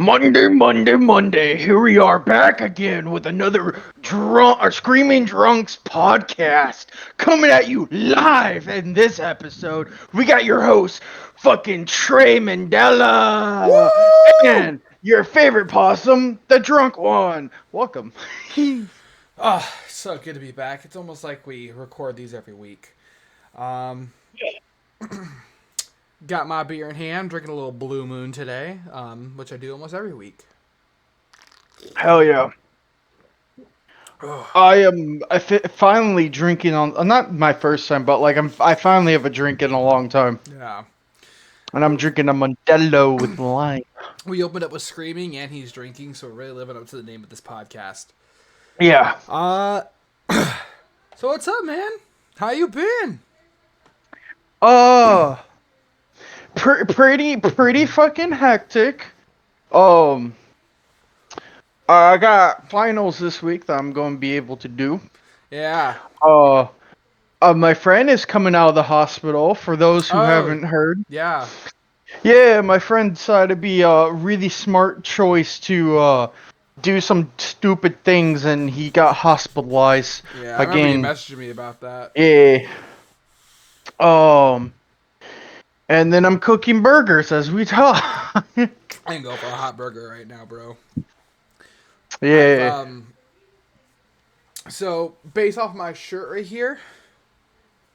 Monday. Here we are back again with another Screaming Drunks podcast coming at you live. In this episode, we got your host, fucking Trey Mandela, Woo! and your favorite possum, the drunk one. Welcome. Oh, so good to be back. It's almost like we record these every week. Um, got my beer in hand, drinking a little Blue Moon today, which I do almost every week. Hell yeah. Ugh. I am finally drinking on not my first time, but like I finally have a drink in a long time, Yeah. and I'm drinking a Modelo with lime. We opened up with Screaming and he's drinking, so we're really living up to the name of this podcast. Yeah. Uh, so what's up, man? How you been? Uh, pretty fucking hectic. Um, I got finals this week that I'm going to be able to do. Yeah. Uh, my friend is coming out of the hospital. For those who Oh, haven't heard, yeah. yeah, my friend decided to be a really smart choice to do some stupid things, and he got hospitalized Yeah, I remember you again. messaging me about that. Yeah. Um, and then I'm cooking burgers as we talk. I can go for a hot burger right now, bro. I've, Yeah. So, based off my shirt right here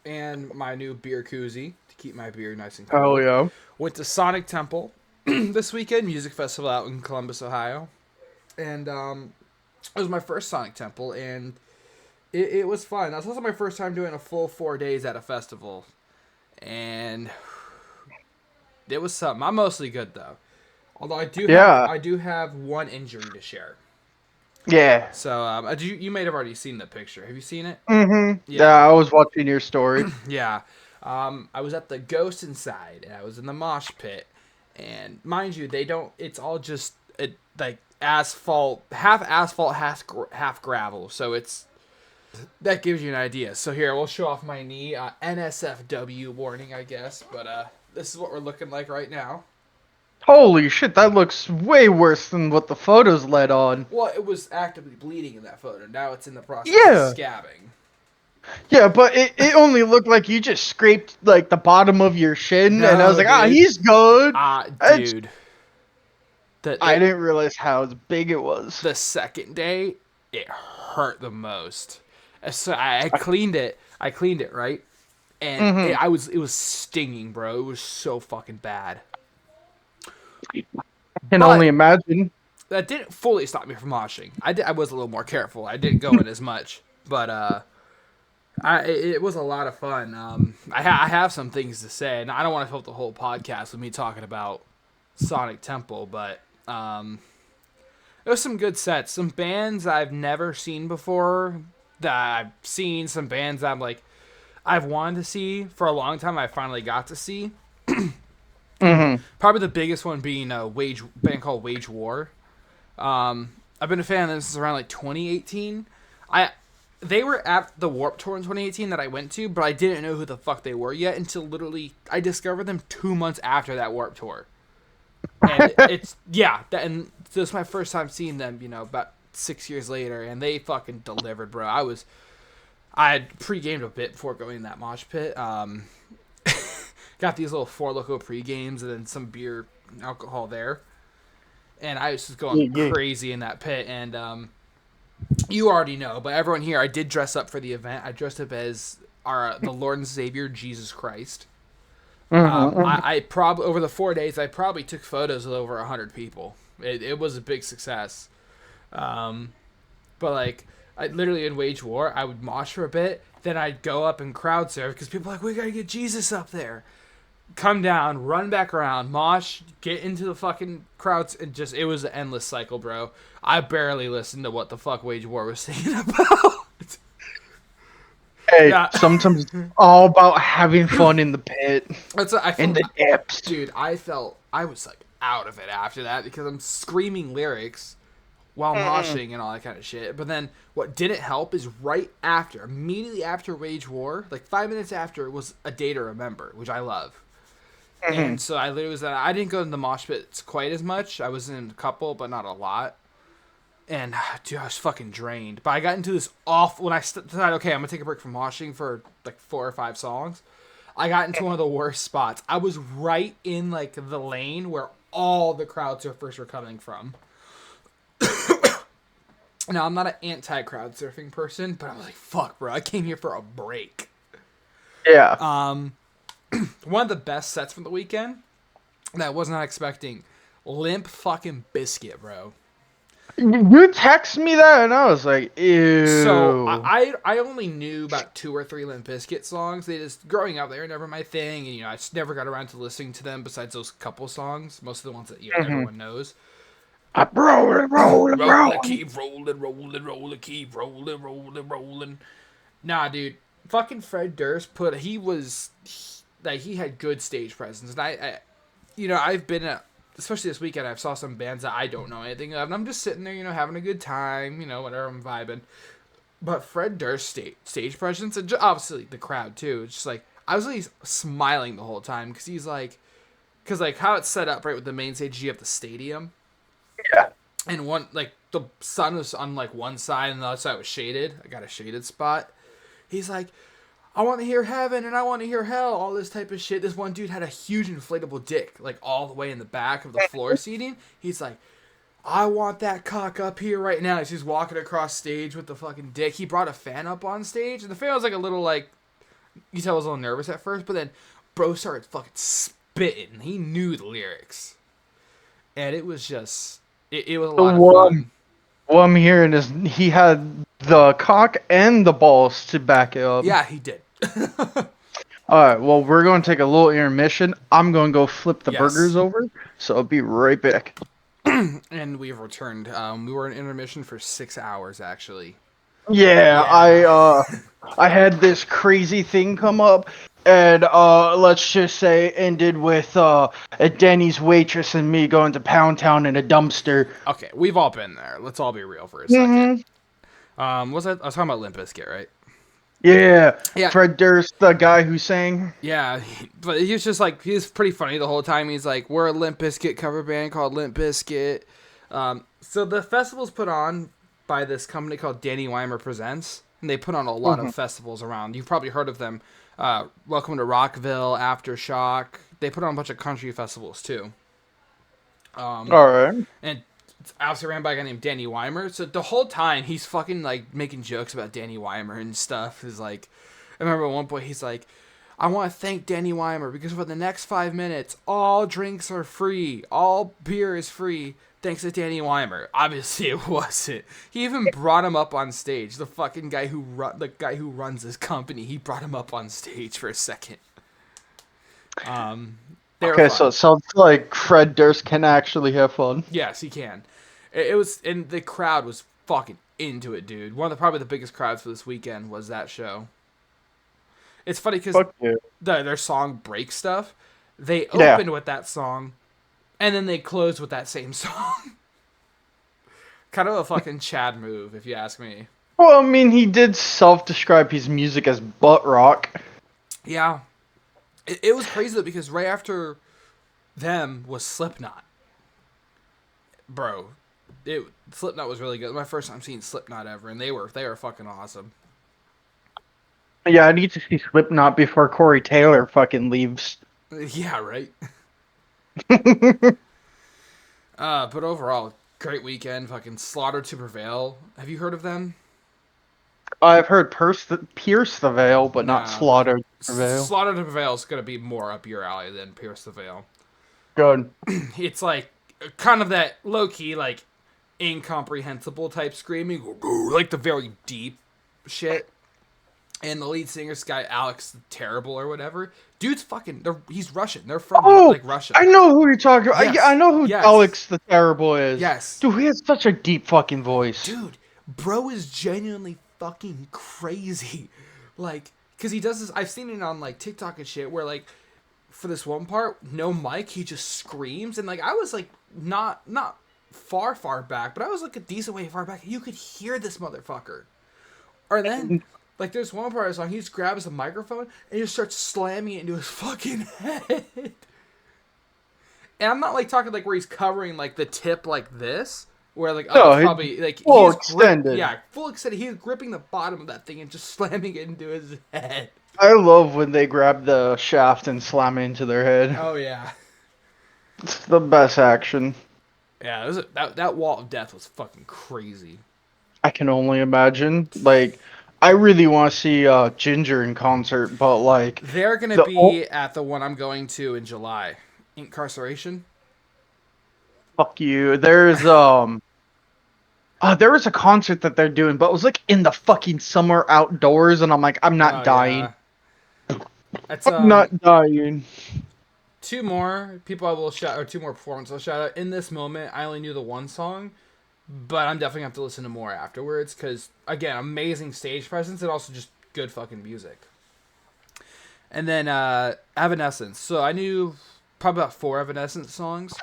and my new beer koozie to keep my beer nice and cold, Oh yeah. went to Sonic Temple this weekend, music festival out in Columbus, Ohio. And it was my first Sonic Temple, and it was fun. That was also my first time doing a full 4 days at a festival. And it was something. I'm mostly good, though. Although I do have one injury to share. Yeah. So you may have already seen the picture. Have you seen it? Mhm. Yeah, Yeah. I was watching your story. Yeah. I was at the Ghost Inside, and I was in the mosh pit. And mind you, it's all just like asphalt, half gravel. So that gives you an idea. So here, we'll show off my knee. NSFW warning, I guess. But this is what we're looking like right now. Holy shit, that looks way worse than what the photos led on. Well, it was actively bleeding in that photo. Now it's in the process Yeah. of scabbing. Yeah, but it only looked like you just scraped like the bottom of your shin, and I was No, like, dude. he's good. Dude. I didn't realize how big it was. The second day, it hurt the most. So I cleaned it. I cleaned it, right? And it was stinging, bro. It was so fucking bad. Can But only imagine. that didn't fully stop me from moshing. I was a little more careful. I didn't go in as much, but it was a lot of fun. I have some things to say, and I don't want to fill up the whole podcast with me talking about Sonic Temple, but there was some good sets. Some bands I've never seen before that I've seen. Some bands I've wanted to see for a long time. I finally got to see. Probably the biggest one being a band called Wage War. I've been a fan of them since around like 2018. They were at the Warped Tour in 2018 that I went to, but I didn't know who the fuck they were yet until literally I discovered them 2 months after that Warped Tour. And and this was my first time seeing them, about 6 years later, and they fucking delivered, bro. I had pre-gamed a bit before going in that mosh pit. Got these little Four Loko pre-games and then some beer and alcohol there. And I was just going crazy in that pit. And you already know, but everyone here, I did dress up for the event. I dressed up as the Lord and Savior, Jesus Christ. I probably over the 4 days, I probably took photos with over 100 people. It was a big success. But like, I literally in Wage War, I would mosh for a bit, then I'd go up and crowd surf because people are like, we gotta get Jesus up there. Come down, run back around, mosh, get into the fucking crowds, and it was an endless cycle, bro. I barely listened to what the fuck Wage War was singing about. Hey, sometimes it's all about having fun in the pit. In the depths. Dude, I was like out of it after that because I'm screaming lyrics while moshing and all that kind of shit. But then what didn't help is immediately after Wage War, like 5 minutes after, was A Day to Remember, which I love. And so I literally was at, I didn't go to the mosh pits quite as much. I was in a couple, but not a lot. And dude, I was fucking drained. But I got into this awful, when I decided, okay, I'm gonna take a break from moshing for like 4 or 5 songs. I got into one of the worst spots. I was right in like the lane where all the crowd surfers were coming from. Now, I'm not an anti-crowd surfing person, but I was like, fuck, bro, I came here for a break. Yeah. One of the best sets from the weekend that I was not expecting, Limp fucking Biscuit, bro. You text me that, and I was like, ew. So I only knew about 2 or 3 Limp Bizkit songs. They just, growing up, they were never my thing, and I just never got around to listening to them besides those couple songs. Most of the ones that everyone knows. Rolling, Rolling, keep rolling, keep rolling. Nah, dude, fucking Fred Durst he had good stage presence, and I've been especially this weekend, I saw some bands that I don't know anything of, and I'm just sitting there, having a good time, whatever, I'm vibing. But Fred Durst's stage presence, and obviously the crowd too, it's just like, I was really smiling the whole time, because how it's set up, right, with the main stage, you have the stadium. Yeah. And the sun was on like one side, and the other side was shaded. I got a shaded spot. He's like, I want to hear heaven and I want to hear hell, all this type of shit. This one dude had a huge inflatable dick, like all the way in the back of the floor seating. He's like, I want that cock up here right now. He's just walking across stage with the fucking dick. He brought a fan up on stage, and the fan was like a little like, you tell, I was a little nervous at first, but then bro started fucking spitting. He knew the lyrics. And it was just, it was a lot of fun. What I'm hearing is he had the cock and the balls to back it up. Yeah, he did. Alright, well, we're going to take a little intermission. I'm going to go flip the burgers over, so I'll be right back. And we've returned. We were in intermission for 6 hours, actually. Yeah. I had this crazy thing come up, and let's just say ended with a Denny's waitress and me going to Pound Town in a dumpster. Okay, we've all been there. Let's all be real for a second. I was talking about Limp Bizkit, right? Yeah. Yeah. Fred Durst, the guy who sang. Yeah, but he was just like, he was pretty funny the whole time. He's like, we're a Limp Bizkit cover band called Limp Bizkit. So the festival's put on by this company called Danny Weimer Presents, and they put on a lot of festivals around. You've probably heard of them. Welcome to Rockville, Aftershock. They put on a bunch of country festivals too. All right. And it's obviously ran by a guy named Danny Weimer. So the whole time he's fucking like making jokes about Danny Weimer and stuff. Is like, I remember at one point he's like, I want to thank Danny Weimer because for the next 5 minutes, all drinks are free, all beer is free, thanks to Danny Weimer. Obviously it wasn't. He even brought him up on stage. The fucking guy who runs this company, he brought him up on stage for a second. Okay, so it sounds like Fred Durst can actually have fun. Yes, he can. It was, and the crowd was fucking into it, dude. One of probably the biggest crowds for this weekend was that show. It's funny because their song "Break Stuff," they opened with that song, and then they closed with that same song. Kind of a fucking Chad move, if you ask me. Well, I mean, he did self-describe his music as butt rock. Yeah. It was crazy though, because right after them was Slipknot. Bro, Slipknot was really good. My first time seeing Slipknot ever, and they were fucking awesome. Yeah, I need to see Slipknot before Corey Taylor fucking leaves. Yeah, right. But overall, great weekend. Fucking Slaughter to Prevail. Have you heard of them? I've heard Pierce the Veil, but not Slaughter to Prevail. Slaughter to Prevail is going to be more up your alley than Pierce the Veil. Good. It's like kind of that low-key, like, incomprehensible type screaming. Like the very deep shit. And the lead singer's guy, Alex the Terrible or whatever. Dude's fucking, he's Russian. They're from, like, Russia. I know who you're talking about. Yes. I know who Alex the Terrible is. Yes. Dude, he has such a deep fucking voice. Dude, bro is genuinely fucking crazy. Like, because he does this, I've seen it on, like, TikTok and shit, where, like, for this one part, no mic, he just screams. And, like, I was, like, not far back, but I was, like, a decent way far back. You could hear this motherfucker. Or then, like, there's one part of the song, he just grabs the microphone and he just starts slamming it into his fucking head. And I'm not like talking like where he's covering like the tip like this, where like No, it's probably like full he's extended. yeah, full extended. He's gripping the bottom of that thing and just slamming it into his head. I love when they grab the shaft and slam it into their head. Oh yeah, It's the best action. yeah. That wall of death was fucking crazy. I can only imagine. Like, I really want to see Ginger in concert, but like They're gonna the be at the one I'm going to in July. Incarceration. fuck you. There was a concert that they're doing, but it was like in the fucking summer outdoors, and I'm like, I'm not Oh dying. yeah. That's I'm not dying. two more people I will shout, or two more performances I'll shout out. In this moment, I only knew the one song, but I'm definitely gonna have to listen to more afterwards because again, amazing stage presence and also just good fucking music. And then Evanescence. So I knew probably about 4 Evanescence songs.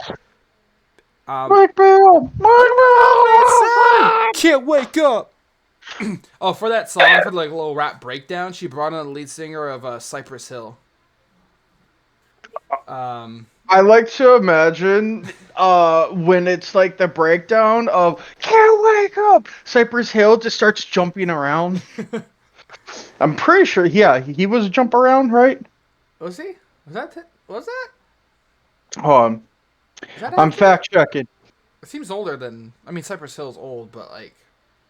Mike Bell, Mike Bell. Can't wake up. Oh, for that song, for like a little rap breakdown, she brought in the lead singer of Cypress Hill. I like to imagine when it's like the breakdown of "Can't wake up." Cypress Hill just starts jumping around. I'm pretty sure, yeah, he was a jump around, right? Was he? Was that? Hold on. Is that I'm accurate? fact checking. It seems older than. I mean, Cypress Hill's old, but like.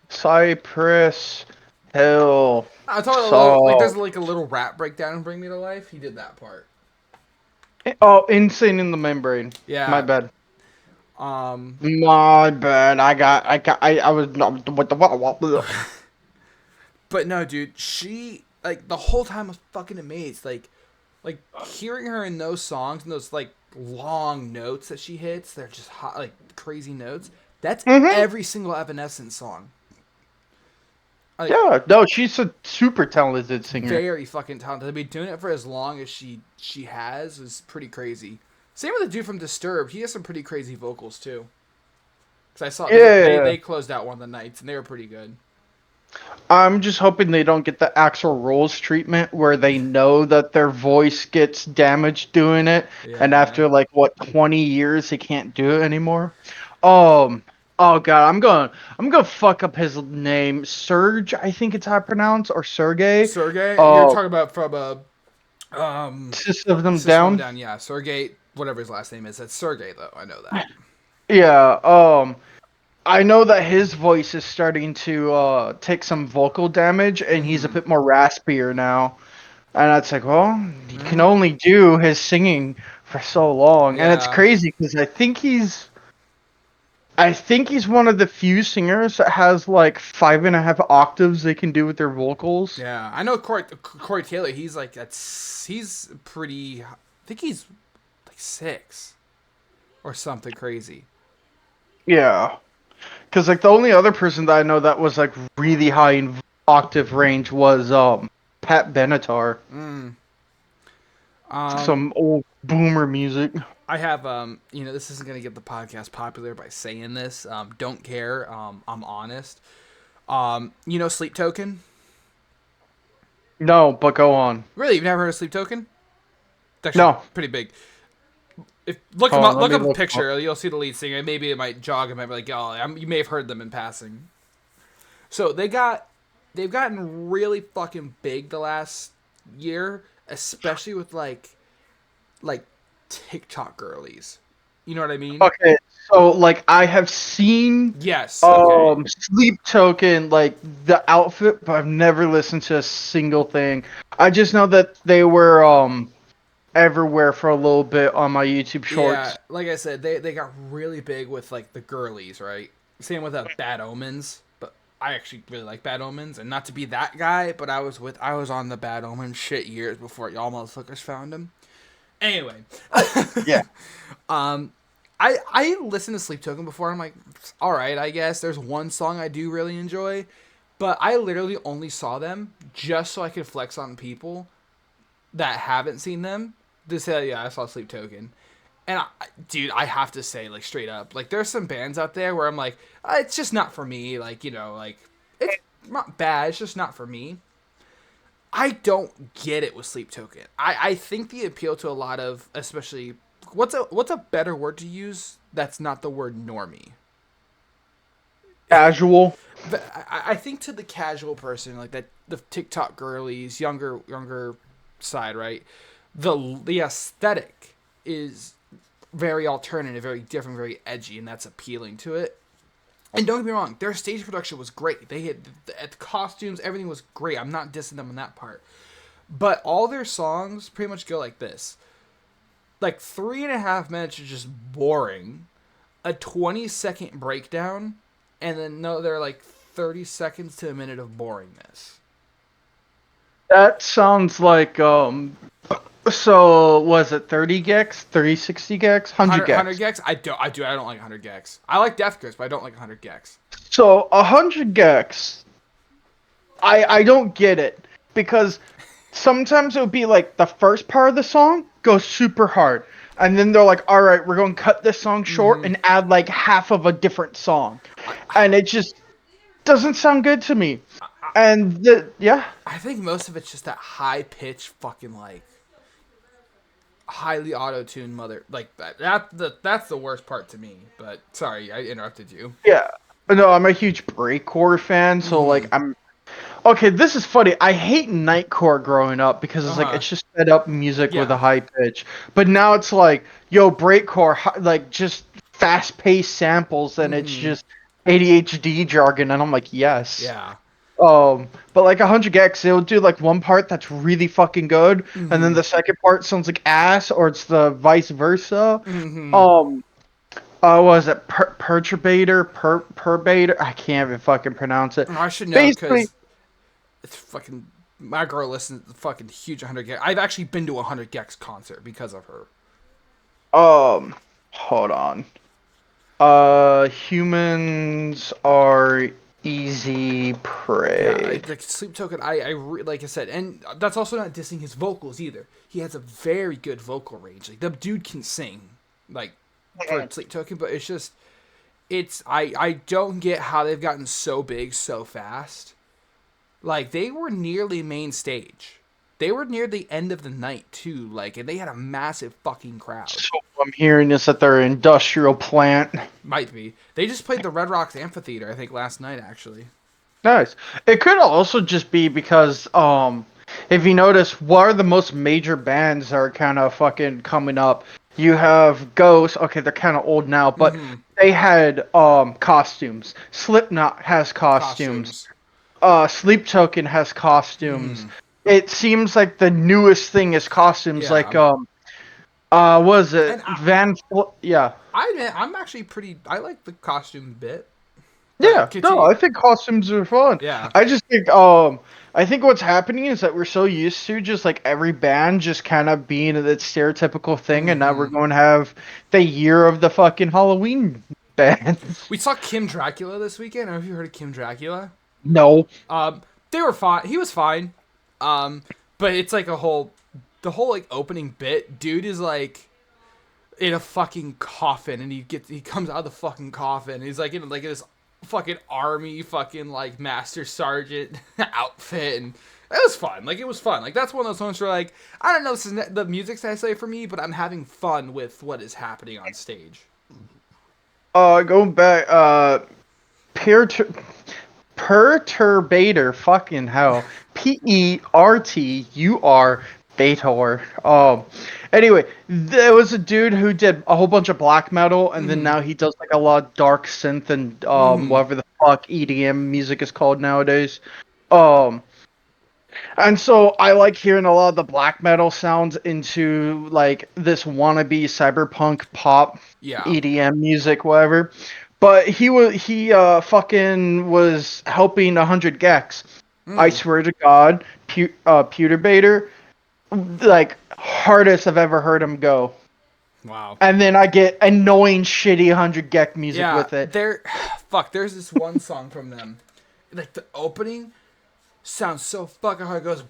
Cypress Hill I thought a little, like song. there's like a little rap breakdown in Bring Me to Life. He did that part. Oh, Insane in the Membrane. My Yeah. bad. Um. My bad. I was not what the what. But no, dude. She like the whole time was fucking amazed. Like hearing her in those songs and those like long notes that she hits. They're just hot, like crazy notes. That's Mm-hmm. every single Evanescence song. Like Yeah, no, she's a super talented singer. very fucking talented. To be doing it for as long as she has is pretty crazy. Same with the dude from Disturbed. He has some pretty crazy vocals too. Because I saw Yeah, they closed out one of the nights and they were pretty good. I'm just hoping they don't get the Axl Rose treatment where they know that their voice gets damaged doing it, and Yeah. after like what 20 years they can't do it anymore. Um, oh god, I'm gonna fuck up his name. Serge, I think it's how I pronounce, or Sergey. Sergey, you're Uh, talking about from System of them System of a down. Down, yeah. Sergey, whatever his last name is. That's Sergey though. I know that. Yeah. I know that his voice is starting to take some vocal damage, and he's a Mm-hmm. bit more raspier now. And it's like, well, he can Mm-hmm. only do his singing for so long, and it's Yeah. crazy because I think he's one of the few singers that has like 5.5 octaves they can do with their vocals. Yeah. I know Corey Taylor, he's pretty I think he's like 6 or something crazy. Yeah, because like the only other person that I know that was like really high in octave range was Pat Benatar, Mm. Um some old boomer music. I have this isn't gonna get the podcast popular by saying this. Don't care. I'm honest. Sleep Token? No, but go on. Really, you've never heard of Sleep Token? It's actually No, pretty big. If look him hold on, up, let look me up a look. Up. picture. You'll see the lead singer. Maybe it might jog him. Might be like, oh, you may have heard them in passing. So they've gotten really fucking big the last year, especially with like TikTok girlies. You know what I mean? Okay, so like I have seen Yes. Okay. Sleep Token, like the outfit, but I've never listened to a single thing. I just know that they were everywhere for a little bit on my YouTube Yeah, shorts. like I said, they got really big with like the girlies, right? Same with Bad Omens, but I actually really like Bad Omens, and not to be that guy, but I was on the Bad Omens shit years before y'all motherfuckers found him. Anyway, Yeah. I listened to Sleep Token before. I'm like, all right, I guess there's one song I do really enjoy, but I literally only saw them just so I could flex on people that haven't seen them to say, yeah, I saw Sleep Token. And dude, I have to say, like straight up, like there's some bands out there where I'm like, it's just not for me. Like like it's not bad. It's just not for me. I don't get it with Sleep Token. I think the appeal to a lot of, especially what's a better word to use that's not the word normie? Casual. But I think to the casual person, like that, the TikTok girlies, younger side, right? The aesthetic is very alternative, very different, very edgy, and that's appealing to it. And don't get me wrong, their stage production was great. They had the costumes, everything was great. I'm not dissing them on that part, but all their songs pretty much go like this: like 3.5 minutes is just boring, a 20-second breakdown, and then no, they're like 30 seconds to a minute of boringness. That sounds like So was it 30 gex, 360 gex, 100 100 gex? gex? I don't like 100 gex. I like Death Grips, but I don't like 100 gex. So 100 gex, I don't get it because sometimes it would be like the first part of the song goes super hard, and then they're like, all right, we're going to cut this song short and add like half of a different song, and it just doesn't sound good to me. And yeah. I think most of it's just that high pitch fucking like highly auto-tuned mother like that's the worst part to me. But sorry, I interrupted you. Yeah. No, I'm a huge breakcore fan, so like I'm okay, this is funny. I hate nightcore growing up because it's like Uh-huh. it's just sped up music with Yeah. a high pitch. But now it's like, yo, breakcore, like just fast-paced samples, and it's just ADHD jargon, and I'm like, yes. Yeah. But like 100 gex, they'll do like one part that's really fucking good, and then the second part sounds like ass, or it's the vice versa. Um, what was it perturbator? I can't even fucking pronounce it. I should know Basically, because it's fucking my girl listens to fucking huge 100 gex. I've actually been to a 100 gex concert because of her. um, hold on. Humans are easy Yeah, prey. like Sleep Token, like I said, and that's also not dissing his vocals either. He has a very good vocal range. Like the dude can sing, like for Sleep Token, but it's just I don't get how they've gotten so big so fast. Like they were nearly main stage. They were near the end of the night too, like, and they had a massive fucking crowd. So what I'm hearing is that they're an industrial plant. Might be. They just played the Red Rocks Amphitheater, I think, last night actually. Nice. It could also just be because if you notice, what are the most major bands that are kind of fucking coming up? You have Ghost. Okay, they're kind of old now, but they had costumes. Slipknot has costumes. Costumes. Sleep Token has costumes. It seems like the newest thing is costumes. Yeah. Like was it And Yeah. I'm actually pretty. I like the costume bit. Yeah, But no, continue. I think costumes are fun. Yeah. I just think I think what's happening is that we're so used to just like every band just kind of being that stereotypical thing, and now we're going to have the year of the fucking Halloween bands. We saw Kim Dracula this weekend. I don't know if you heard of Kim Dracula. No. They were fine. He was fine. But it's like the whole like opening bit. Dude is like in a fucking coffin, and he comes out of the fucking coffin. And he's like in this fucking army fucking like master sergeant outfit, and it was fun. Like it was fun. Like that's one of those songs where like I don't know, this is the music's necessary for me, but I'm having fun with what is happening on stage. Going back, Perturbator, fucking hell. Pertur Bator. Anyway, there was a dude who did a whole bunch of black metal, and then now he does like a lot of dark synth and whatever the fuck EDM music is called nowadays. And so I like hearing a lot of the black metal sounds into like this wannabe cyberpunk pop Yeah. EDM music, whatever. But he fucking was helping 100 gex. I swear to God, Pewterbaiter, like hardest I've ever heard him go. Wow. And then I get annoying shitty 100 gex music with it. There's this one song from them. Like the opening sounds so fucking hard. It goes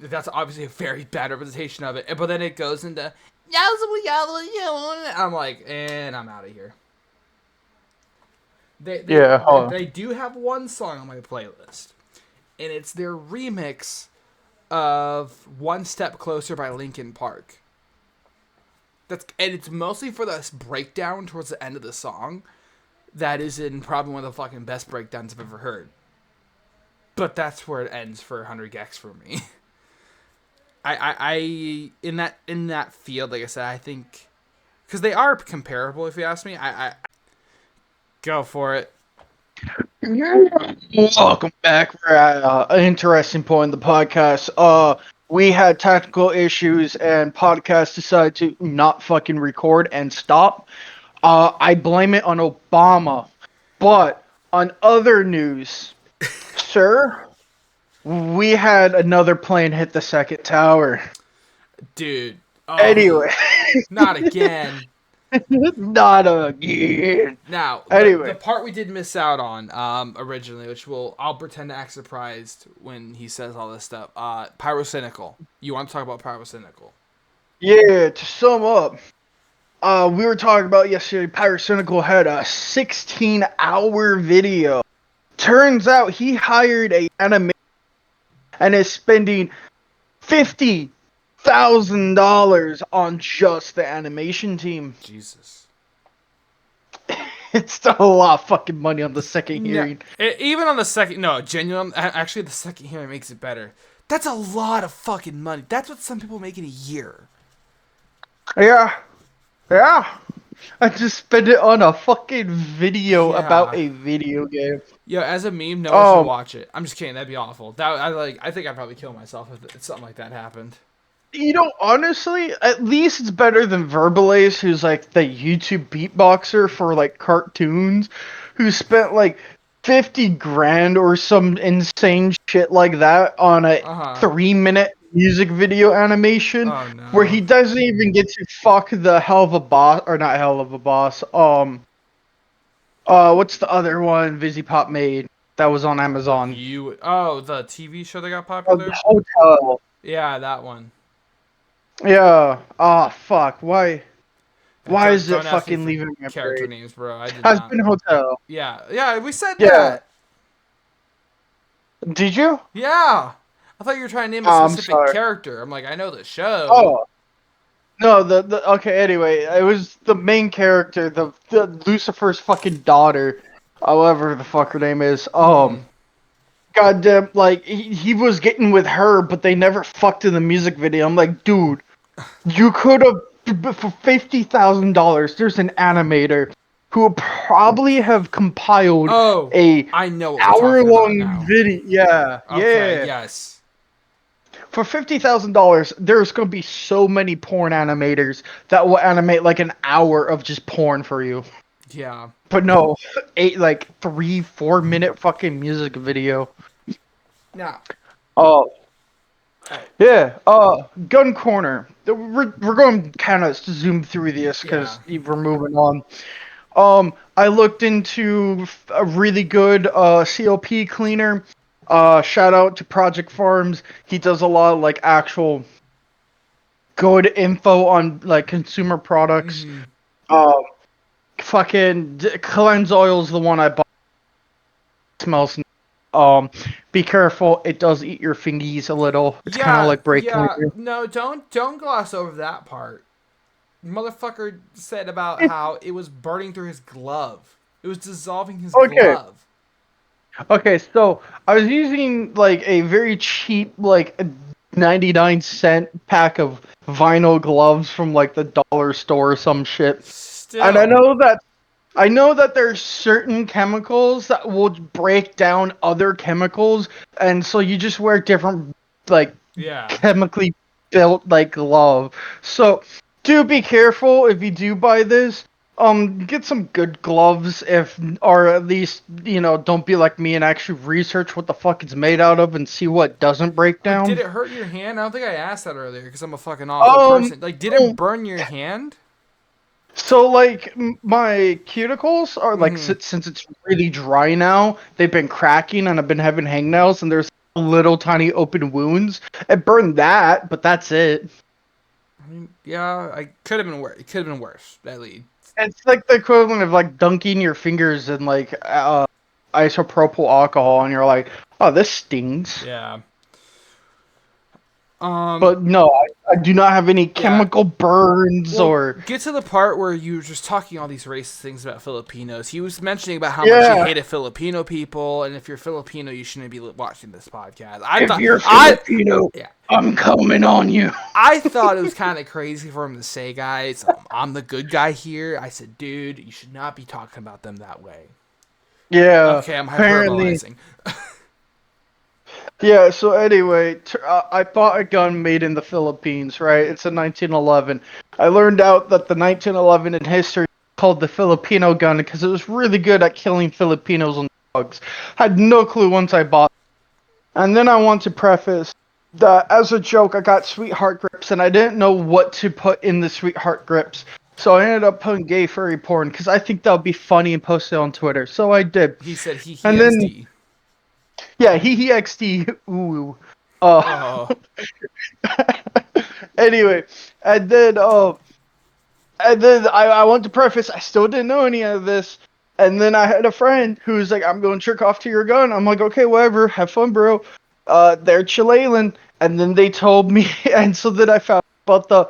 that's obviously a very bad representation of it. But then it goes into I'm like, and I'm out of here. They do have one song on my playlist, and it's their remix of One Step Closer by Linkin Park. And it's mostly for this breakdown towards the end of the song. That is in probably one of the fucking best breakdowns I've ever heard. But that's where it ends for 100 gex for me. I in that field, like I said, I think because they are comparable. If you ask me, I go for it. Welcome back. We're at an interesting point in the podcast. We had technical issues and podcast decided to not fucking record and stop. I blame it on Obama. But on other news, sir, we had another plane hit the second tower. Dude. Oh, Anyway. not again. Not again. Now, anyway, the part we did miss out on originally, which I'll pretend to act surprised when he says all this stuff. Pyrocynical. You want to talk about Pyrocynical? Yeah, to sum up, we were talking about yesterday, Pyrocynical had a 16-hour video. Turns out he hired a animator and is spending $50,000 on just the animation team. Jesus. It's still a lot of fucking money on the second hearing. Even on the second... No, genuine... Actually, the second hearing makes it better. That's a lot of fucking money. That's what some people make in a year. Yeah. I just spent it on a fucking video about a video game. Yo, as a meme, no one should watch it. I'm just kidding. That'd be awful. I think I'd probably kill myself if something like that happened. You know, honestly, at least it's better than Verbalace, who's like the YouTube beatboxer for like cartoons, who spent like 50 grand or some insane shit like that on a 3-minute music video animation where he doesn't even get to fuck the hell of a boss, or not hell of a boss. What's the other one Vizzy Pop made that was on Amazon? The TV show that got popular? The Hotel. Yeah, that one. Yeah. Fuck. Why is it fucking leaving me? Character names, bro. I did Has been Hotel. Yeah, we said that. Did you? Yeah. I thought you were trying to name a specific character. I'm like, I know the show. Oh. No, okay, anyway, it was the main character, the Lucifer's fucking daughter, however the fuck her name is. Goddamn, like, he was getting with her, but they never fucked in the music video. I'm like, dude, you could have, for $50,000, there's an animator who would probably have compiled I know hour-long video. Yeah, okay, yes. For $50,000, there's going to be so many porn animators that will animate like an hour of just porn for you. Yeah. But no, 3-4 minute fucking music video. Now. Oh. Yeah. Gun Corner. We're going to kind of zoom through this because we're moving on. I looked into a really good CLP cleaner. Shout out to Project Farms. He does a lot of like actual good info on like consumer products. Fucking Cleanse Oil is the one I bought. It smells. Be careful. It does eat your fingies a little. It's kind of like brake cleaner. No, don't gloss over that part. Motherfucker said about how it was burning through his glove. It was dissolving his glove. Okay, so I was using like a very cheap, like 99-cent pack of vinyl gloves from like the dollar store or some shit. Still. And I know that there's certain chemicals that will break down other chemicals, and so you just wear different like chemically built like glove. So do be careful if you do buy this. Get some good gloves or at least, don't be like me and actually research what the fuck it's made out of and see what doesn't break down. Did it hurt your hand? I don't think I asked that earlier because I'm a fucking awful person. Like, did it burn your hand? So, like, my cuticles are, like, since it's really dry now, they've been cracking and I've been having hangnails and there's little tiny open wounds. It burned that, but that's it. I mean, yeah, it could have been worse. It could have been worse, at least. It's like the equivalent of like dunking your fingers in like isopropyl alcohol, and you're like, "Oh, this stings." Yeah. But no, I do not have any chemical burns Well, or... get to the part where you were just talking all these racist things about Filipinos. He was mentioning about how much he Yeah, hated Filipino people, and if you're Filipino, you shouldn't be watching this podcast. if you're Filipino, I'm coming on you. I thought it was kind of crazy for him to say, guys, I'm the good guy here. I said, dude, you should not be talking about them that way. Yeah, Okay, I'm apparently. hyperbolizing. Yeah, so anyway, I bought a gun made in the Philippines, right? It's a 1911. I learned out that the 1911 in history is called the Filipino gun because it was really good at killing Filipinos and dogs. Had no clue once I bought it. And then I want to preface that as a joke, I got sweetheart grips and I didn't know what to put in the sweetheart grips. So I ended up putting gay furry porn because I think that would be funny and post it on Twitter. So I did. He said he And then... XD. Yeah, he XD. Ooh. Oh. Anyway, and then I want to preface, I still didn't know any of this. And then I had a friend who's like, I'm going to jerk off to your gun. I'm like, okay, whatever, have fun, bro. They're Chilean. And then they told me, and so then I found about the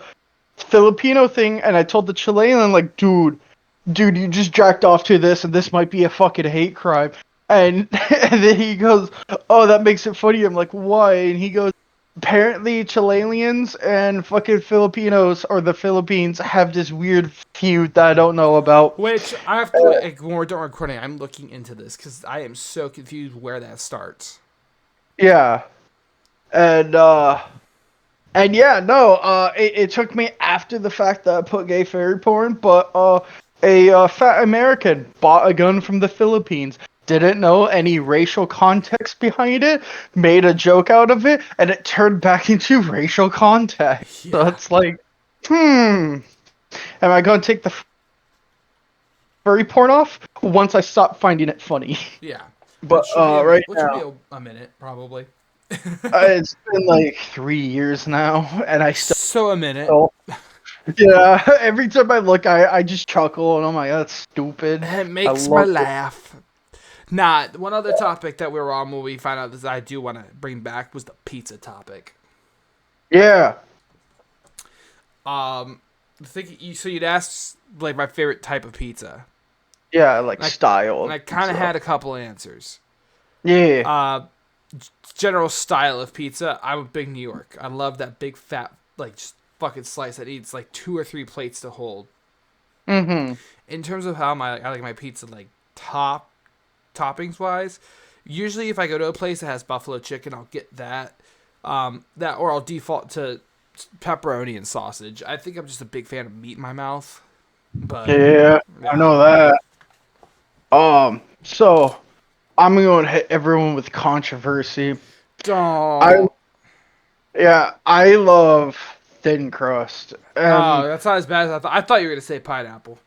Filipino thing, and I told the Chilean, like, dude, you just jacked off to this, and this might be a fucking hate crime. And then he goes, oh, that makes it funny. I'm like, why? And he goes, apparently Chileans and fucking Filipinos or the Philippines have this weird feud that I don't know about. Which I have to, like, when we're done recording, I'm looking into this because I am so confused where that starts. Yeah. And yeah, no, it took me after the fact that I put gay fairy porn, but a fat American bought a gun from the Philippines. Didn't know any racial context behind it, made a joke out of it, and it turned back into racial context. Yeah. So it's like, am I going to take the furry porn off once I stop finding it funny? Yeah. But right now, Which will be a minute, probably. it's been like 3 years now, and I still... So a minute. Yeah, every time I look, I just chuckle, and I'm like, that's stupid. It makes me laugh. Nah, one other topic that we were on when we found out that I do want to bring back was the pizza topic. Yeah. So you'd ask, like, my favorite type of pizza. Yeah, like style. And I kind of had a couple answers. Yeah. General style of pizza, I'm a big New York. I love that big fat, like, just fucking slice that eats like 2 or 3 plates to hold. Mm-hmm. In terms of how I like my pizza, like, toppings wise, usually if I go to a place that has buffalo chicken, I'll get that. Or I'll default to pepperoni and sausage. I think I'm just a big fan of meat in my mouth. But yeah, I know that. So I'm going to hit everyone with controversy. I love thin crust. That's not as bad as I thought. I thought you were going to say pineapple.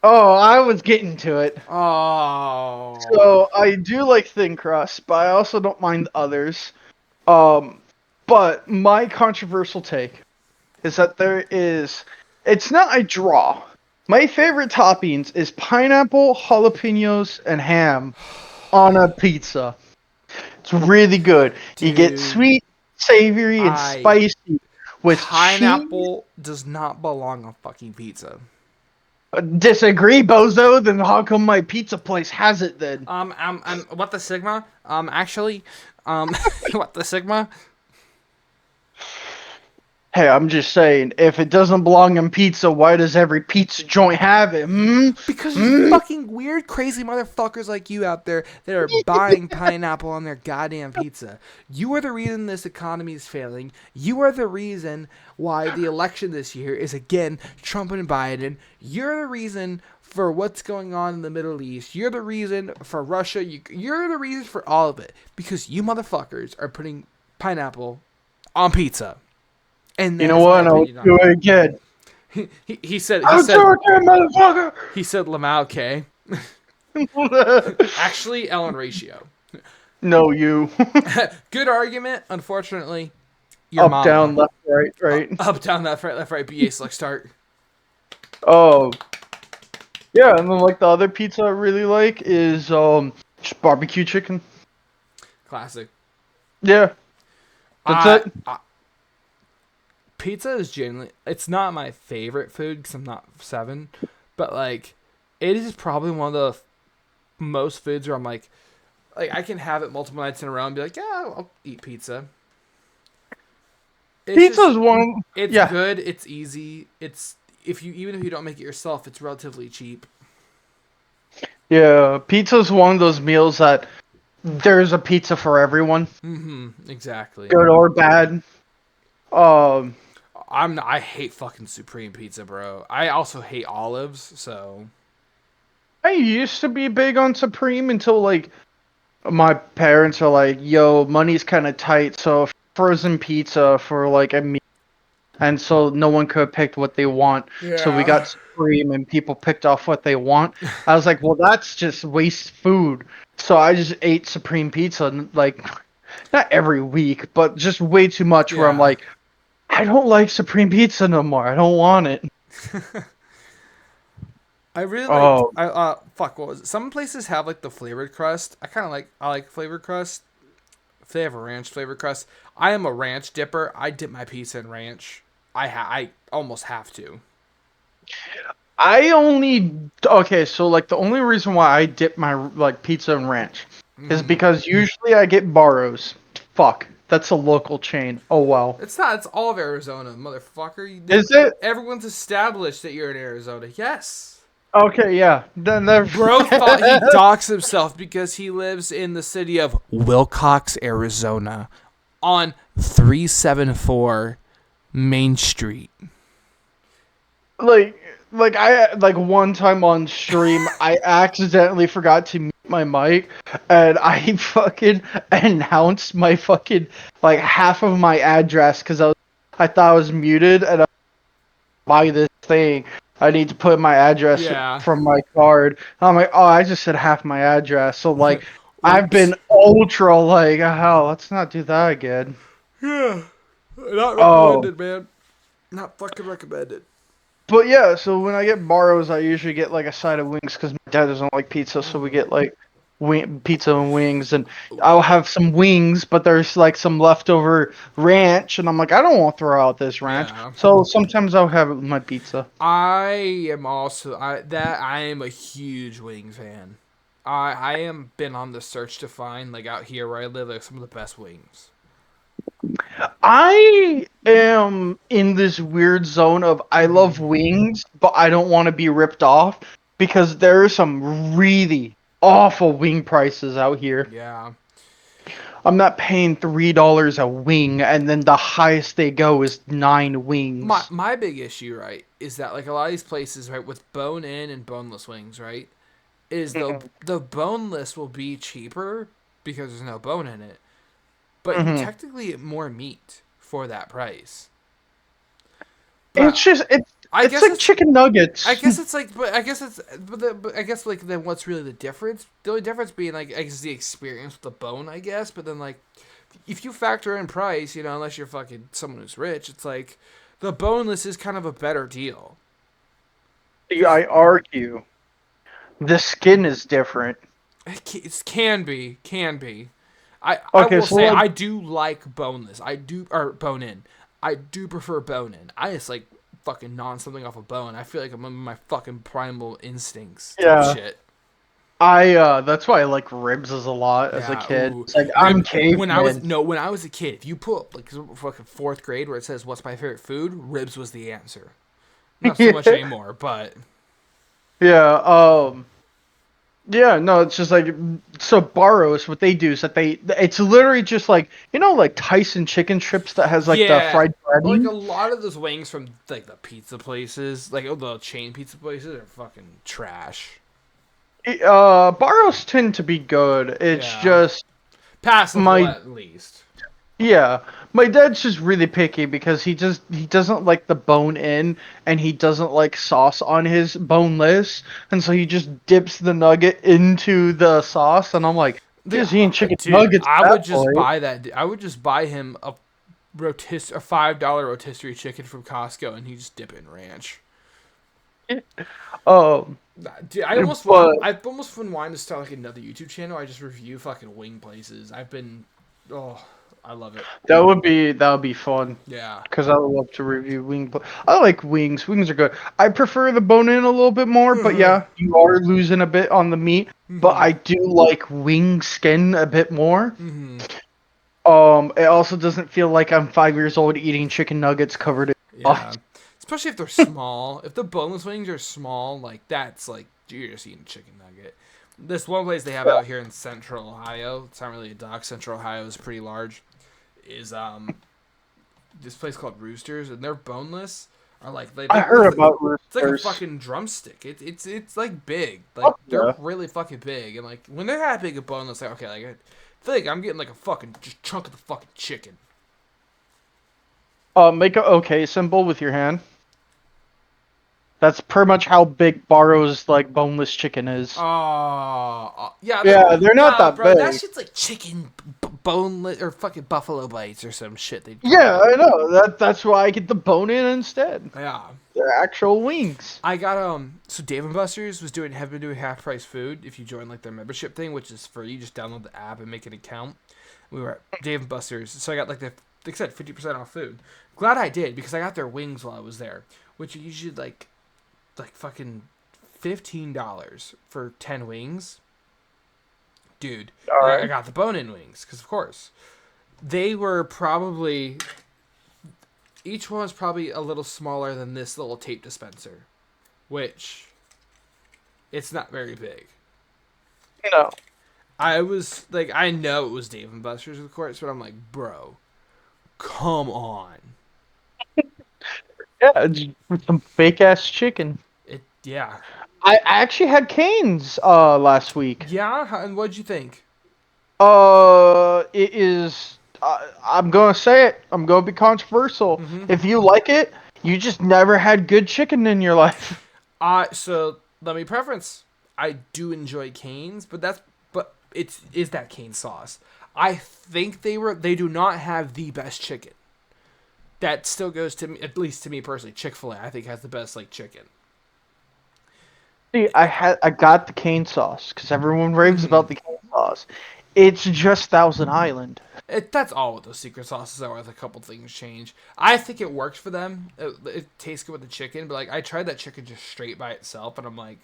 Oh, I was getting to it. Oh. So I do like thin crust, but I also don't mind others. But my controversial take is that it's not a draw. My favorite toppings is pineapple, jalapenos, and ham on a pizza. It's really good. Dude, you get sweet, savory, and spicy with pineapple does not belong on fucking pizza. Disagree, bozo? Then how come my pizza place has it then? What the Sigma? What the Sigma? Hey, I'm just saying, if it doesn't belong in pizza, why does every pizza joint have it? Because there's fucking weird, crazy motherfuckers like you out there that are buying pineapple on their goddamn pizza. You are the reason this economy is failing. You are the reason why the election this year is, again, Trump and Biden. You're the reason for what's going on in the Middle East. You're the reason for Russia. You're the reason for all of it. Because you motherfuckers are putting pineapple on pizza. And you know what? I'll do it again. He said, motherfucker. He said Lamau K. Actually, Ellen Ratio. No, you. Good argument. Unfortunately, your up, mama. Down, left, right. Up, down, left, right. BA select start. Oh. Yeah, and then like the other pizza I really like is just barbecue chicken. Classic. Yeah. That's it. pizza is genuinely, it's not my favorite food because I'm not 7, but like it is probably one of the most foods where I'm like I can have it multiple nights in a row and be like, yeah, I'll eat pizza. It's just, Pizza's one. it's Yeah, good, it's easy, it's even if you don't make it yourself, it's relatively cheap. yeah. Pizza's one of those meals that there's a pizza for everyone, Exactly. good or bad. Um, I hate fucking supreme pizza, bro. I also hate olives, so I used to be big on Supreme until like my parents are like, "Yo, money's kind of tight, so frozen pizza for like a meal." And so no one could have picked what they want. So we yeah. got Supreme, and people picked off what they want. I was like, "Well, that's just waste food." So I just ate Supreme pizza, like not every week, but just way too much. Where I'm Yeah. like, I don't like Supreme pizza no more. I don't want it. I really like Oh, I fuck what was it? Some places have like the flavored crust. I like flavored crust. If they have a ranch flavored crust, I am a ranch dipper. I dip my pizza in ranch. I almost have to. I only okay. So like the only reason why I dip my like pizza in ranch is because usually I get Barrows. Fuck, that's a local chain. Oh well. It's not. It's all of Arizona, motherfucker. Is it? Everyone's established that you're in Arizona. Yes. Okay, yeah. Then they're Bro thought he docks himself because he lives in the city of Wilcox, Arizona, on 374 Main Street. like I like one time on stream I accidentally forgot to mute my mic and I fucking announced my fucking like half of my address because I thought I was muted and I buy this thing. I need to put my address Yeah. from my card. I'm like, oh, I just said half my address. So like, I've been Oops. ultra like, oh, let's not do that again. Yeah. Not Oh, recommended, man. Not fucking recommended. but yeah. So when I get Barrows, I usually get like a side of wings because my dad doesn't like pizza, so we get like pizza and wings, and I'll have some wings, but there's like some leftover ranch, and I'm like, I don't want to throw out this ranch, Yeah. so sometimes I'll have it with my pizza. I am also I am a huge wing fan. I am been on the search to find like out here where I live like some of the best wings. I am in this weird zone of I love wings, but I don't want to be ripped off because there are some really awful wing prices out here. Yeah. I'm not paying $3 a wing, and then the highest they go is 9 My wings. my big issue, right, is that like a lot of these places, right, with bone in and boneless wings, right, is the boneless will be cheaper because there's no bone in it, but you Hmm. technically get more meat for that price. It's But just I it's guess like it's chicken nuggets. I guess it's like, but I guess it's, but I guess like then what's really the difference? The only difference being like I guess the experience with the bone, I guess. But then like, if you factor in price, you know, unless you're fucking someone who's rich, it's like the boneless is kind of a better deal. Cause I argue the skin is different. it can be. I Okay, will so say like I do like boneless. I do or bone in. I do prefer bone in. I just like fucking gnaw something off a bone. I feel like I'm in my fucking primal instincts type yeah. shit. I that's why I like ribs as a lot as a Yeah, kid. ooh, It's like I'm rib. When I was caveman. no, when I was a kid, if you pull up like fucking 4th grade where it says what's my favorite food, ribs was the answer. Not so much Yeah. anymore, but Yeah, yeah, no, it's just like so Barrows, what they do is that it's literally just like like Tyson chicken strips that has like the yeah, fried like a breading. lot of those wings from like the pizza places, like the chain pizza places, are fucking trash. Barrows tend to be good. It's Yeah, just passable my at least. yeah, my dad's just really picky because he doesn't like the bone in and he doesn't like sauce on his boneless, and so he just dips the nugget into the sauce, and I'm like, just eating chicken Dude, nuggets I at that would just point. buy that. I would just buy him a $5 rotisserie chicken from Costco, and he just dip it in ranch. Um, Dude, but I've almost been wanting to start like another YouTube channel. I just review fucking wing places. I've been, oh, I love it. That would be fun. Yeah. Because I would love to review I like wings. Wings are good. I prefer the bone in a little bit more, but yeah, you are losing a bit on the meat. But I do like wing skin a bit more. It also doesn't feel like I'm 5 years old eating chicken nuggets covered in Yeah. sauce. Especially if they're small. If the boneless wings are small, like that's like you're just eating a chicken nugget. This one place they have out here in Central Ohio. It's not really a dock. Central Ohio is pretty large. Is this place called Roosters, and they're boneless. Are like I heard about it's like a roosters. fucking drumstick. It's like big. Oh, Like they're yeah. really fucking big. And like when they're that big of boneless, like okay, like I feel like I'm getting like a fucking just chunk of the fucking chicken. Make a okay symbol with your hand. That's pretty much how big Barrow's like boneless chicken is. Yeah, Yeah, they're not nah, that bro, that big. shit's like chicken boneless or fucking buffalo bites or some shit they call Yeah, it. I know. That's why I get the bone in instead. Yeah. They're actual wings. I got so Dave and Buster's have been doing half price food if you join like their membership thing, which is free. You just download the app and make an account. We were at Dave and Buster's, so I got like like I said 50% off food. Glad I did because I got their wings while I was there, which are usually like fucking $15 for 10 wings. Dude, All I right. got the bone-in wings because of course they were probably each one was probably a little smaller than this little tape dispenser, which it's not very big. No. I was like, I know it was Dave and Buster's, of course, but I'm like, bro, come on. Yeah, with some fake ass chicken. Yeah. I actually had Cane's last week. Yeah, and what'd you think? It is. I'm gonna say it. I'm gonna be controversial. If you like it, you just never had good chicken in your life. So let me preference. I do enjoy Cane's, but it is that Cane sauce. I think they do not have the best chicken. That still goes to me, at least to me personally. Chick-fil-A, I think, has the best like chicken. See, I got the cane sauce because everyone raves about the cane sauce. It's just Thousand Island. That's all what those secret sauces are. With a couple things change. I think it worked for them. It tastes good with the chicken, but like I tried that chicken just straight by itself, and I'm like,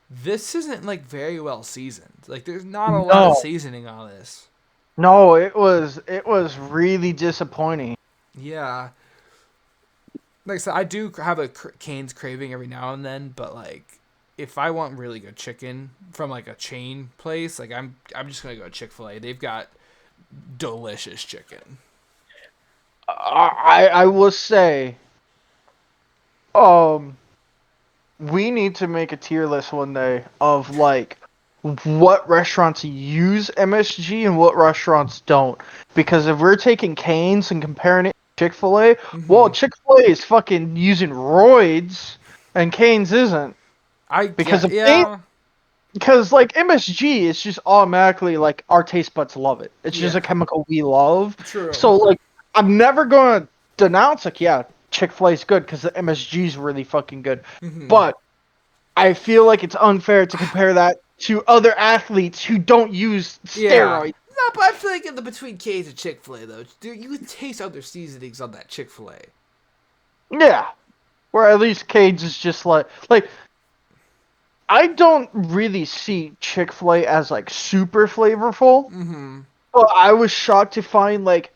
this isn't like very well seasoned. Like there's not a lot of No, seasoning on this. no, it was really disappointing. Yeah. Like I said, I do have a Cane's craving every now and then, but like if I want really good chicken from like a chain place, like I'm just gonna go to Chick-fil-A. They've got delicious chicken. I will say, um, we need to make a tier list one day of like what restaurants use MSG and what restaurants don't. Because if we're taking Cane's and comparing it to Chick-fil-A, well, Chick-fil-A is fucking using roids and Cane's isn't. I Because get of Cane's, yeah. because like MSG is just automatically like our taste buds love it. It's just Yeah. a chemical we love. True. So like I'm never gonna denounce like yeah, Chick-fil-A is good because the MSG is really fucking good. But I feel like it's unfair to compare that to other athletes who don't use Yeah. steroids. No, but I feel like in the between Cane's and Chick-fil-A though, dude, you can taste other seasonings on that Chick-fil-A. Yeah. Where at least Cane's is just like I don't really see Chick-fil-A as like super flavorful. But I was shocked to find like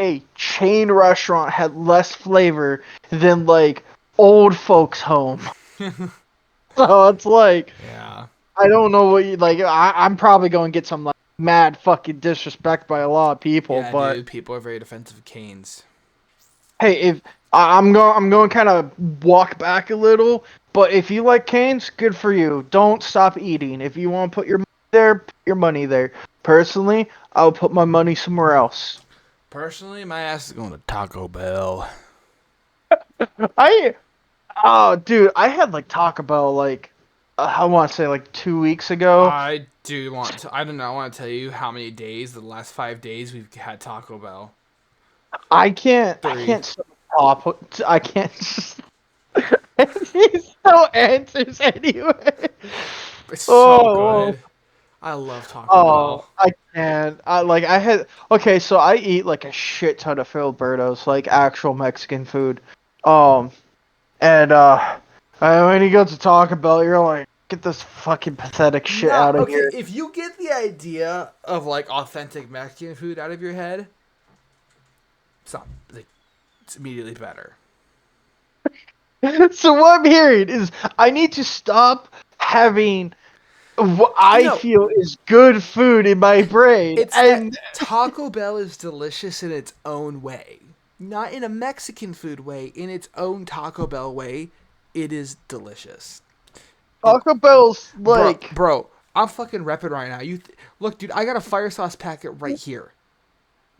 a chain restaurant had less flavor than like old folks' home. So it's like Yeah. I don't know what you like. I'm probably going to get some like mad fucking disrespect by a lot of people, Yeah, but dude, people are very defensive of Cane's. hey, if I'm going to kind of walk back a little. But if you like Canes, good for you. Don't stop eating. If you want to put your money there, put your money there. Personally, I'll put my money somewhere else. Personally, my ass is going to Taco Bell. I Oh, dude, I had like Taco Bell like I want to say like 2 weeks ago. I do not want to tell you how many days, the last 5 days, we've had Taco Bell. I can't stop. I can't. He still answers anyway. It's so Oh, good. I love Taco Oh, Bell. I can't. So I eat like a shit ton of Filibertos, like actual Mexican food. Um, and when you go to Taco Bell, you're like, get this fucking pathetic shit Nah, out of okay, here. if you get the idea of like authentic Mexican food out of your head, it's immediately better. So what I'm hearing is I need to stop having what I No, feel is good food in my brain, it's that and Taco Bell is delicious in its own way. Not in a Mexican food way, in its own Taco Bell way, it is delicious. And Taco Bell's bro, like, bro, I'm fucking repping right now. Look, dude, I got a fire sauce packet right here.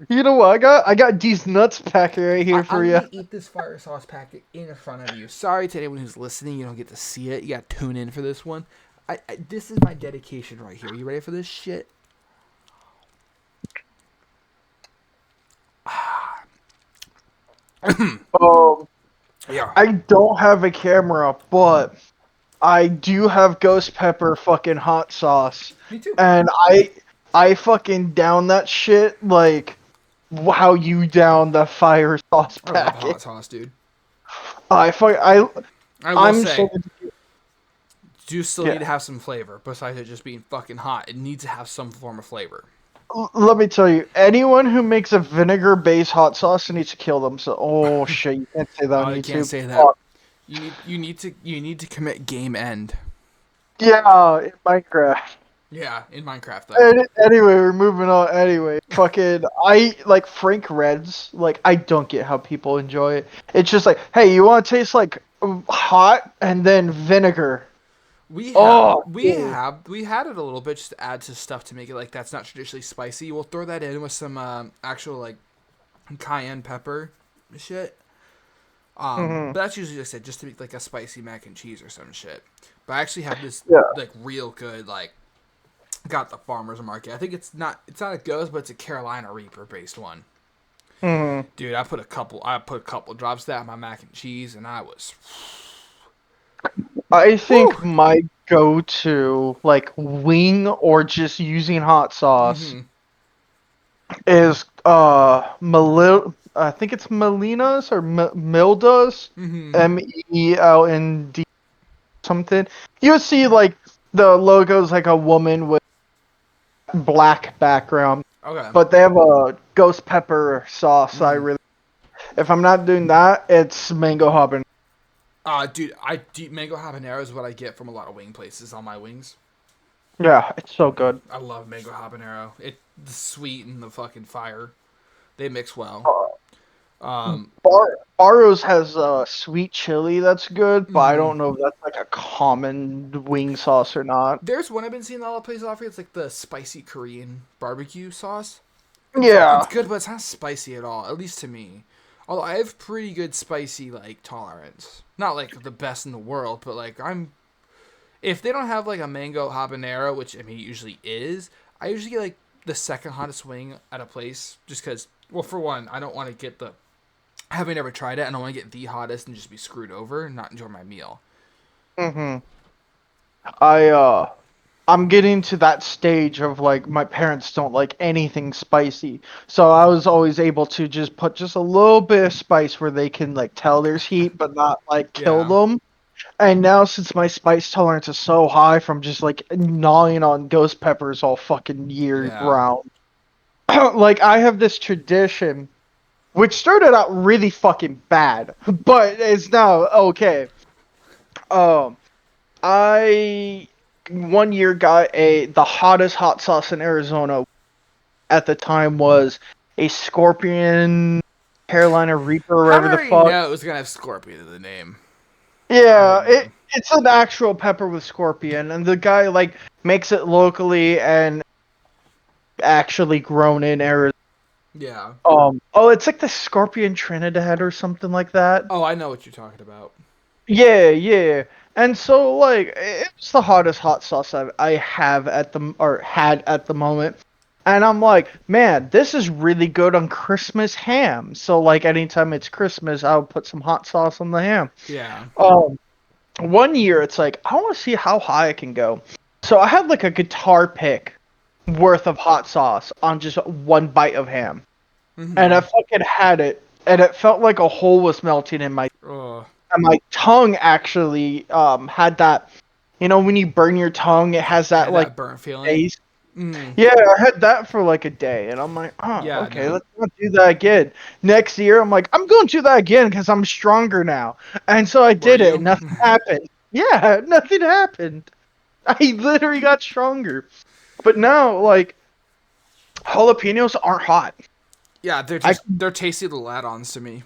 you know what? I got these nuts packet right here for I'm you. gonna eat this fire sauce packet in front of you. Sorry to anyone who's listening, you don't get to see it. You gotta tune in for this one. This is my dedication right here. You ready for this shit? Um, Yeah. I don't have a camera, but I do have ghost pepper fucking hot sauce, Me too. and I fucking down that shit like how you down the fire sauce I love packet. hot sauce, dude. I fuck I I will I'm say, so do still need yeah. to have some flavor besides it just being fucking hot. It needs to have some form of flavor. Let me tell you, anyone who makes a vinegar-based hot sauce needs to kill them. So, oh shit, you can't say that on I can't YouTube. say that. Fuck. You need to commit game end. Yeah, in Minecraft. Yeah, in Minecraft though. Anyway, we're moving on. Anyway, fucking, I like Frank Reds. Like, I don't get how people enjoy it. It's just like, hey, you want to taste like hot and then vinegar. We have Oh, we dude. have we had it a little bit just to add to stuff to make it like that's not traditionally spicy. We'll throw that in with some actual like cayenne pepper shit. Hmm. But that's usually just it, just to make like a spicy mac and cheese or some shit. But I actually have this Yeah. like real good like got the farmers market. I think it's not a ghost, but it's a Carolina Reaper based one. Hmm. Dude, I put a couple drops of that in my mac and cheese, and I was I whew. think my go-to, like wing or just using hot sauce, Mm-hmm. is I think it's Melina's or Milda's, Mm-hmm. Melnd something. You see like the logo's like a woman with black background, Okay. but they have a ghost pepper sauce. Mm-hmm. If I'm not doing that, it's mango habanero. Dude, mango habanero is what I get from a lot of wing places on my wings. Yeah, it's so good. I love mango habanero. The sweet and the fucking fire, they mix well. Uh, Um, Barro's has sweet chili that's good, but I mm-hmm. don't know if that's like a common wing sauce or not. There's one I've been seeing a lot of places offer. It's like the spicy Korean barbecue sauce. It's Yeah. good, but it's not spicy at all. At least to me. Although I have pretty good spicy like tolerance. Not like the best in the world, but like if they don't have like a mango habanero, which I mean it usually is, I usually get like the second hottest wing at a place just because. Well, for one, I don't want to get the. Having never tried it, I don't want to get the hottest and just be screwed over and not enjoy my meal. Hmm. I I'm getting to that stage of like my parents don't like anything spicy. So I was always able to just put just a little bit of spice where they can like tell there's heat but not like kill Yeah. them. And now since my spice tolerance is so high from just like gnawing on ghost peppers all fucking year Yeah. round. Like I have this tradition which started out really fucking bad, but is now okay. Um I one year got the hottest hot sauce in Arizona at the time was a Scorpion Carolina Reaper or How did whatever I the already fuck. know it was gonna have scorpion in the name? I Yeah, already knew. it's an actual pepper with Scorpion, and the guy like makes it locally and actually grown in Arizona. Yeah. Oh, it's like the Scorpion Trinidad or something like that. Oh, I know what you're talking about. Yeah, yeah. And so like it's the hottest hot sauce I have at the or had at the moment. And I'm like, man, this is really good on Christmas ham. So like anytime it's Christmas, I'll put some hot sauce on the ham. Yeah. Um, one year it's like I want to see how high I can go. So I had like a guitar pick worth of hot sauce on just one bite of ham. And I fucking had it, and it felt like a hole was melting in my Oh, and my tongue actually had that, when you burn your tongue, it has that had like that burnt feeling. taste. Yeah, I had that for like a day, and I'm like, oh, Yeah, okay, no. let's not do that again. Next year, I'm like, I'm going to do that again because I'm stronger now. And so I Were did it, and you? nothing happened. Yeah, nothing happened. I literally got stronger. But now, like, jalapenos aren't hot. Yeah, I they're tasty little add-ons to me.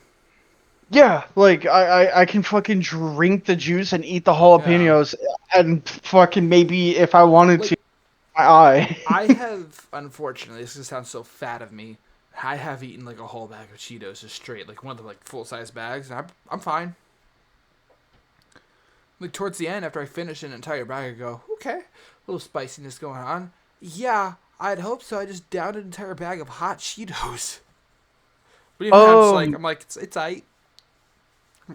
Yeah, like I can fucking drink the juice and eat the Yeah. jalapenos and fucking maybe if I wanted to, Like my eye. I have, unfortunately, this sounds so fat of me. I have eaten like a whole bag of Cheetos just straight, like one of the like full size bags, and I'm fine. Like towards the end, after I finish an entire bag, I go, okay, a little spiciness going on. Yeah, I'd hope so. I just downed an entire bag of hot Cheetos. But even then, Um, I'm like, it's aight.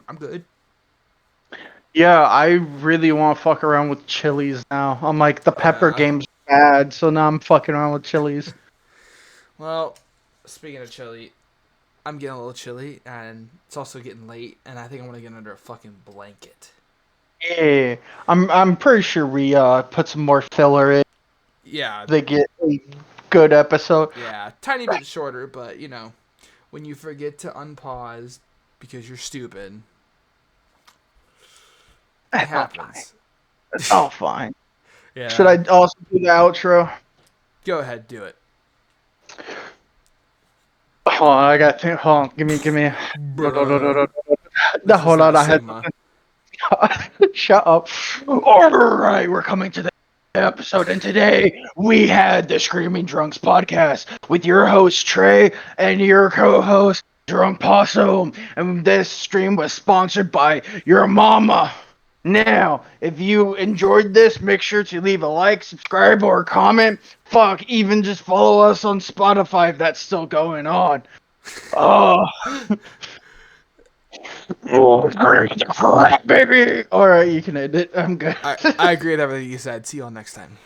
I'm good. yeah, I really want to fuck around with chilies now. I'm like the pepper Yeah. game's bad, so now I'm fucking around with chilies. Well, speaking of chili, I'm getting a little chilly, and it's also getting late, and I think I'm gonna get under a fucking blanket. Yeah, I'm pretty sure we put some more filler in Yeah, to get a good episode. yeah, tiny bit shorter, but when you forget to unpause because you're stupid, it Oh, fine. happens. Oh, fine. Should Yeah, I also do the outro? go ahead, do it. Hold on, I got to think. Hold on, give me. Bruh. No, This is hold not on, a I had Sigma. shut up. All right, we're coming to the episode, and today we had the Screaming Drunks podcast with your host Trey and your co-host Drunk Possum, and this stream was sponsored by your mama. Now, if you enjoyed this, make sure to leave a like, subscribe, or comment. Fuck, even just follow us on Spotify if that's still going on. Oh. Oh, crap, baby. All right, you can end it. I'm good. I agree with everything you said. See you all next time.